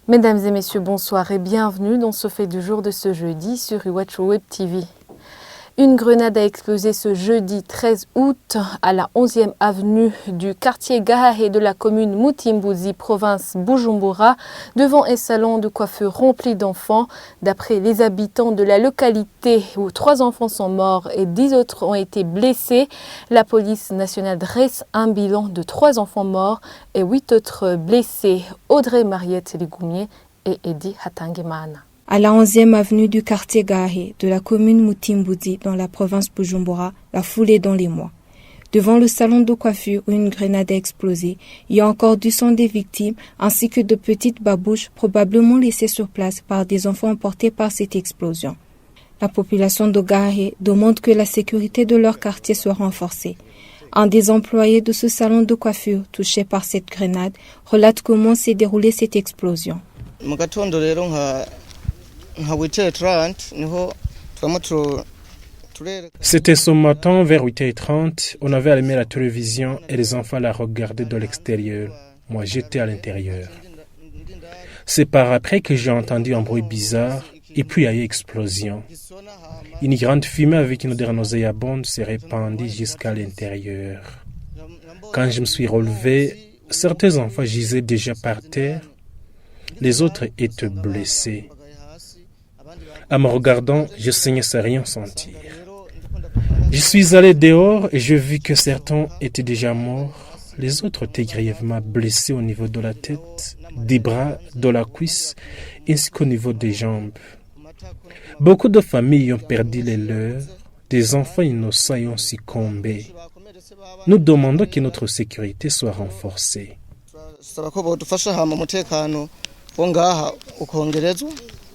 Mesdames et messieurs, bonsoir et bienvenue dans ce fait du jour de ce jeudi sur Iwachu Web TV. Une grenade a explosé ce jeudi 13 août à la 11e avenue du quartier Gahahe de la commune Mutimbuzi, province Bujumbura, devant un salon de coiffure rempli d'enfants. D'après les habitants de la localité, où 3 enfants sont morts et 10 autres ont été blessés, la police nationale dresse un bilan de 3 enfants morts et 8 autres blessés. Audrey Mariette Ligoumier et Eddie Hatangemana. À la 11e avenue du quartier Gahahe de la commune Mutimbuzi dans la province Bujumbura, la foule est dans l'émoi. Devant le salon de coiffure où une grenade a explosé, il y a encore du sang des victimes ainsi que de petites babouches probablement laissées sur place par des enfants emportés par cette explosion. La population de Gahahe demande que la sécurité de leur quartier soit renforcée. Un des employés de ce salon de coiffure touché par cette grenade relate comment s'est déroulée cette explosion. C'était ce matin vers 8h30, on avait allumé la télévision et les enfants la regardaient de l'extérieur. Moi j'étais à l'intérieur. C'est par après que j'ai entendu un bruit bizarre et puis il y a eu explosion. Une grande fumée avec une odeur nauséabonde s'est répandue jusqu'à l'intérieur. Quand je me suis relevé, certains enfants gisaient déjà par terre, les autres étaient blessés. En me regardant, je saignais sans rien sentir. Je suis allé dehors et j'ai vu que certains étaient déjà morts. Les autres étaient grièvement blessés au niveau de la tête, des bras, de la cuisse, ainsi qu'au niveau des jambes. Beaucoup de familles ont perdu les leurs, des enfants innocents y ont succombé. Nous demandons que notre sécurité soit renforcée.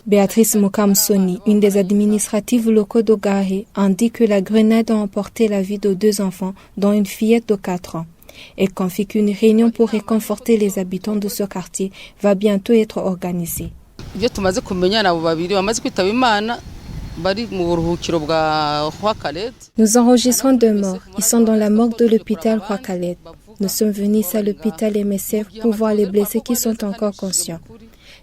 Béatrice Mukamsoni, une des administratives locaux de Gahahe, indique que la grenade a emporté la vie de 2 enfants, dont une fillette de 4 ans. Elle confie qu'une réunion pour réconforter les habitants de ce quartier va bientôt être organisée. Nous enregistrons 2 morts. Ils sont dans la morgue de l'hôpital Roi Khaled. Nous sommes venus à l'hôpital MSF pour voir les blessés qui sont encore conscients.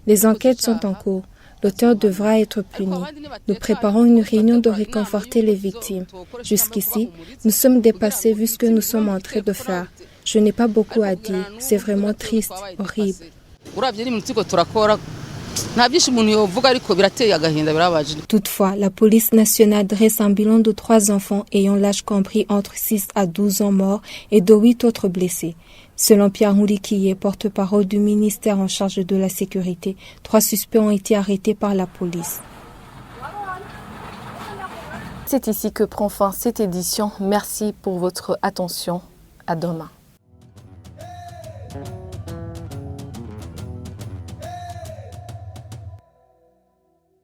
Les enquêtes sont en cours. L'auteur devra être puni. Nous préparons une réunion de réconforter les victimes. Jusqu'ici, nous sommes dépassés vu ce que nous sommes en train de faire. Je n'ai pas beaucoup à dire. C'est vraiment triste, horrible. Toutefois, la police nationale dresse un bilan de 3 enfants ayant l'âge compris entre 6 à 12 ans morts et de 8 autres blessés. Selon Pierre Moulikiye, porte-parole du ministère en charge de la sécurité, 3 suspects ont été arrêtés par la police. C'est ici que prend fin cette édition. Merci pour votre attention. À demain.